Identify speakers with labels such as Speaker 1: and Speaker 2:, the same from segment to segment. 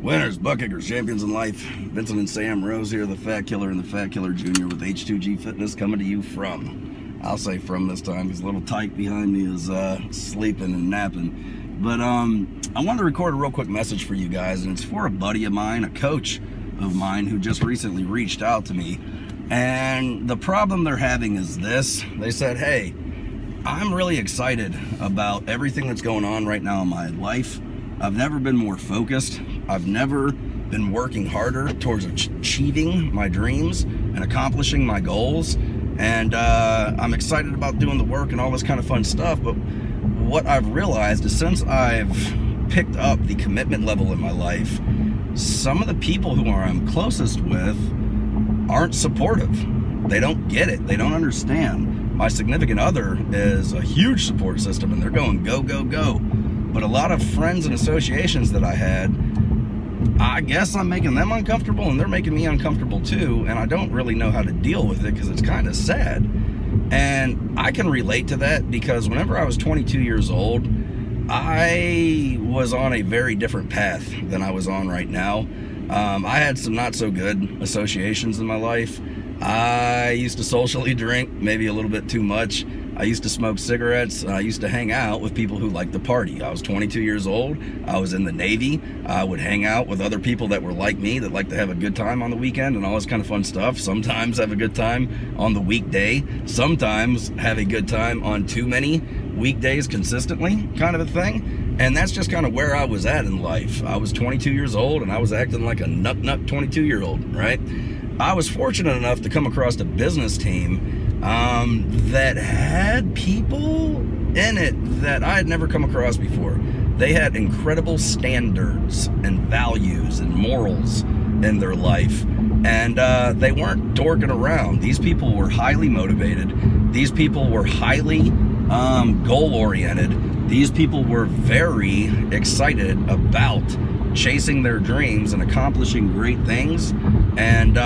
Speaker 1: Winners, butt kickers, champions in life. Vincent and Sam Rose here, the Fat Killer and the Fat Killer Jr. with H2G Fitness, coming to you from, I'll say from this time, because little Tyke behind me is sleeping and napping. But I wanted to record a real quick message for you guys, and it's for a buddy of mine, a coach of mine who just recently reached out to me. And the problem they're having is this. They said, hey, I'm really excited about everything that's going on right now in my life. I've never been more focused. I've never been working harder towards achieving my dreams and accomplishing my goals. And I'm excited about doing the work and all this kind of fun stuff. But what I've realized is since I've picked up the commitment level in my life, some of the people who I'm closest with aren't supportive. They don't get it. They don't understand. My significant other is a huge support system and they're going go, go, go. But a lot of friends and associations that I had, I guess I'm making them uncomfortable and they're making me uncomfortable too. And I don't really know how to deal with it because it's kind of sad. And I can relate to that because whenever I was 22 years old, I was on a very different path than I was on right now. I had some not so good associations in my life. I used to socially drink, maybe a little bit too much. I used to smoke cigarettes. I used to hang out with people who liked to party. I was 22 years old. I was in the Navy. I would hang out with other people that were like me, that like to have a good time on the weekend and all this kind of fun stuff. Sometimes have a good time on the weekday. Sometimes have a good time on too many weekdays consistently, kind of a thing. And that's just kind of where I was at in life. I was 22 years old and I was acting like a nut 22-year-old, right? I was fortunate enough to come across a business team that had people in it that I had never come across before. They had incredible standards and values and morals in their life, and they weren't dorking around. These people were highly motivated. These people were highly goal-oriented. These people were very excited about chasing their dreams and accomplishing great things, and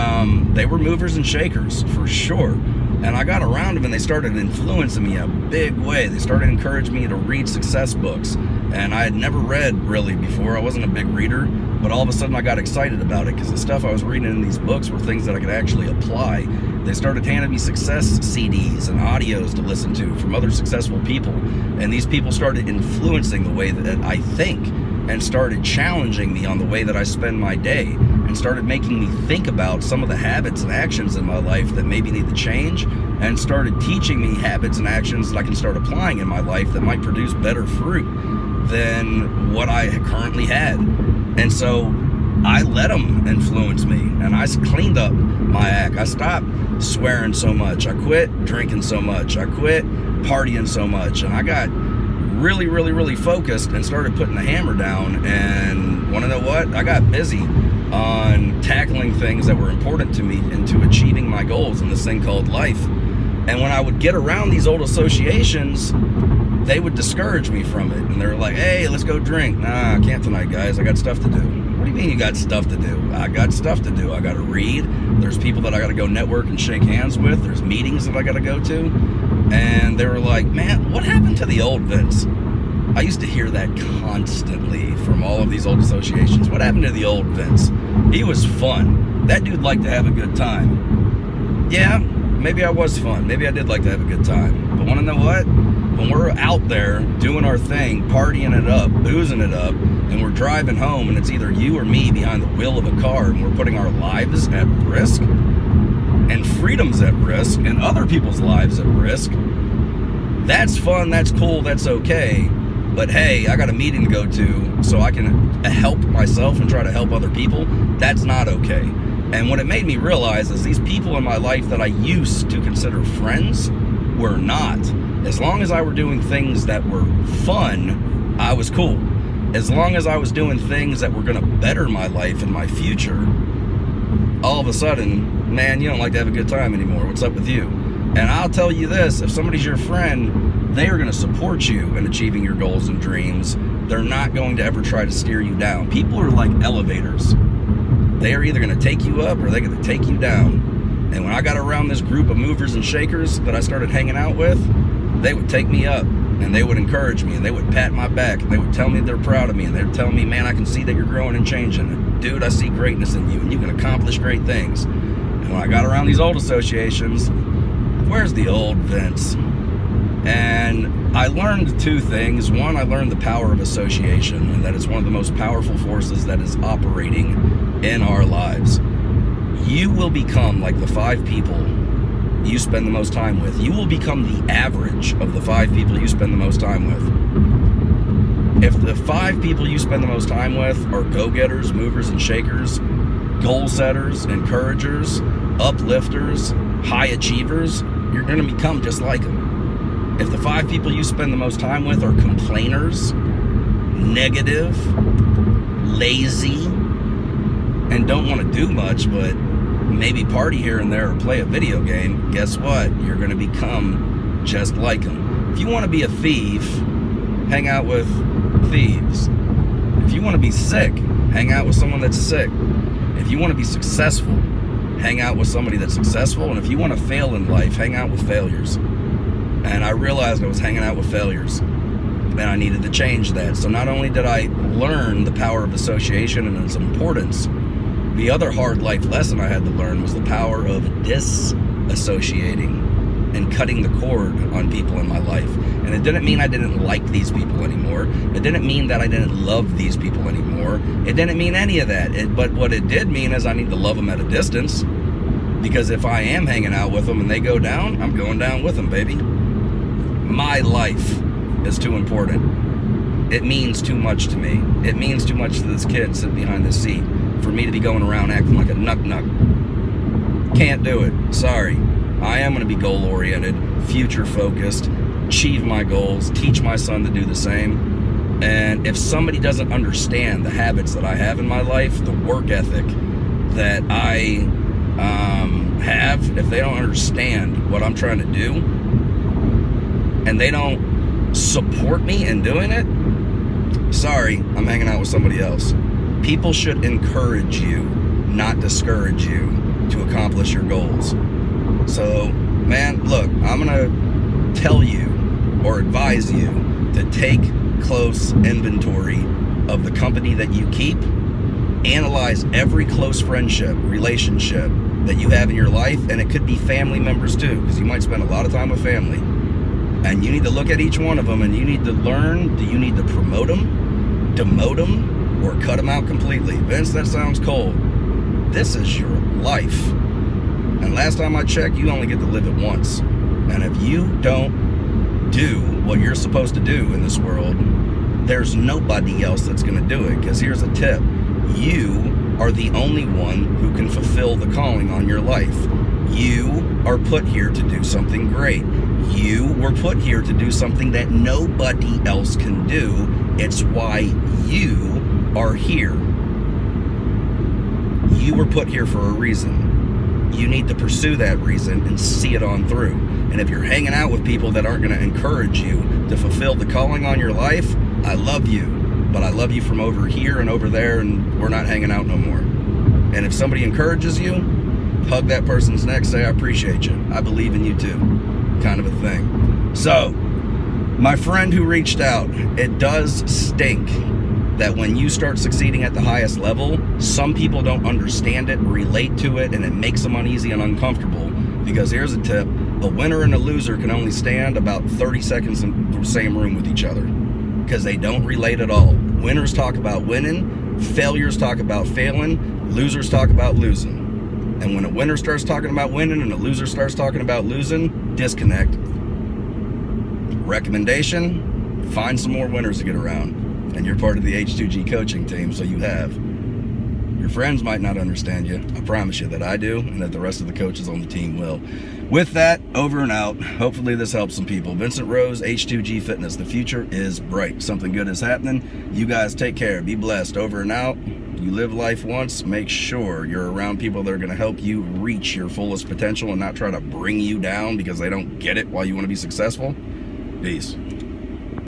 Speaker 1: they were movers and shakers for sure. And I got around them and they started influencing me a big way. They started encouraging me to read success books, and I had never read really before. I wasn't a big reader, but all of a sudden I got excited about it because the stuff I was reading in these books were things that I could actually apply. They started handing me success CDs and audios to listen to from other successful people, and these people started influencing the way that I think and started challenging me on the way that I spend my day, and started making me think about some of the habits and actions in my life that maybe need to change, and started teaching me habits and actions that I can start applying in my life that might produce better fruit than what I currently had. And so I let them influence me, and I cleaned up my act. I stopped swearing so much. I quit drinking so much. I quit partying so much, and I got really focused and started putting the hammer down. And want to know what? I got busy on tackling things that were important to me into achieving my goals in this thing called life. And when I would get around these old associations, they would discourage me from it. And they were like, hey, let's go drink. Nah, I can't tonight, guys. I got stuff to do. What do you mean you got stuff to do? I got stuff to do. I got to read. There's people that I got to go network and shake hands with. There's meetings that I got to go to. And they were like, man, what happened to the old Vince? I used to hear that constantly from all of these old associations. What happened to the old Vince? He was fun. That dude liked to have a good time. Yeah, maybe I was fun. Maybe I did like to have a good time. But want to know what? When we're out there doing our thing, partying it up, boozing it up, and we're driving home and it's either you or me behind the wheel of a car and we're putting our lives at risk and freedoms at risk and other people's lives at risk, that's fun, that's cool, that's okay. But hey, I got a meeting to go to so I can help myself and try to help other people. That's not okay. And what it made me realize is these people in my life that I used to consider friends were not. As long as I were doing things that were fun, I was cool. As long as I was doing things that were going to better my life and my future, all of a sudden, man, you don't like to have a good time anymore. What's up with you? And I'll tell you this, if somebody's your friend, they are going to support you in achieving your goals and dreams. They're not going to ever try to steer you down. People are like elevators. They are either going to take you up or they're going to take you down. And when I got around this group of movers and shakers that I started hanging out with, they would take me up. and they would encourage me, and they would pat my back, and they would tell me they're proud of me, and they'd tell me, man, I can see that you're growing and changing. Dude, I see greatness in you, and you can accomplish great things. And when I got around these old associations, where's the old Vince? And I learned two things. One, I learned the power of association, and that it's one of the most powerful forces that is operating in our lives. You will become like the 5 people you spend the most time with. You will become the average of the 5 people you spend the most time with. If the 5 people you spend the most time with are go-getters, movers and shakers, goal setters, encouragers, uplifters, high achievers, you're going to become just like them. If the 5 people you spend the most time with are complainers, negative, lazy, and don't want to do much, but maybe party here and there or play a video game, guess what? You're going to become just like them. If you want to be a thief, hang out with thieves. If you want to be sick, hang out with someone that's sick. If you want to be successful, hang out with somebody that's successful. And if you want to fail in life, hang out with failures. And I realized I was hanging out with failures, and I needed to change that. So not only did I learn the power of association and its importance, the other hard life lesson I had to learn was the power of disassociating and cutting the cord on people in my life. And it didn't mean I didn't like these people anymore. It didn't mean that I didn't love these people anymore. It didn't mean any of that. But what it did mean is I need to love them at a distance, because if I am hanging out with them and they go down, I'm going down with them, baby. My life is too important. It means too much to me. It means too much to this kid sitting behind this seat for me to be going around acting like a nuck-nuck. Can't do it. Sorry. I am going to be goal-oriented, future-focused, achieve my goals, teach my son to do the same. And if somebody doesn't understand the habits that I have in my life, the work ethic that I have, if they don't understand what I'm trying to do, and they don't support me in doing it, sorry, I'm hanging out with somebody else. People should encourage you, not discourage you, to accomplish your goals. So, man, look, I'm going to tell you or advise you to take close inventory of the company that you keep. Analyze every close friendship, relationship that you have in your life, and it could be family members too, because you might spend a lot of time with family. And you need to look at each one of them, and you need to learn, do you need to promote them, demote them, or cut them out completely? Vince, that sounds cold. This is your life. And last time I checked, you only get to live it once. And if you don't do what you're supposed to do in this world, there's nobody else that's going to do it. Because here's a tip. You are the only one who can fulfill the calling on your life. You are put here to do something great. You were put here to do something that nobody else can do. It's why you are here. You were put here for a reason. You need to pursue that reason and see it on through. And if you're hanging out with people that aren't going to encourage you to fulfill the calling on your life, I love you. But I love you from over here and over there, and we're not hanging out no more. And if somebody encourages you, hug that person's neck, say, I appreciate you. I believe in you too. Kind of a thing. So, my friend who reached out, it does stink that when you start succeeding at the highest level, some people don't understand it, relate to it, and it makes them uneasy and uncomfortable. Because here's a tip, a winner and a loser can only stand about 30 seconds in the same room with each other, because they don't relate at all. Winners talk about winning, failures talk about failing, losers talk about losing. And when a winner starts talking about winning and a loser starts talking about losing, disconnect. Recommendation, find some more winners to get around. And you're part of the H2G coaching team, so you have. Your friends might not understand you. I promise you that I do, and that the rest of the coaches on the team will. With that, over and out. Hopefully this helps some people. Vincent Rose, H2G Fitness. The future is bright. Something good is happening. You guys take care. Be blessed. Over and out. You live life once. Make sure you're around people that are going to help you reach your fullest potential and not try to bring you down because they don't get it while you want to be successful. Peace.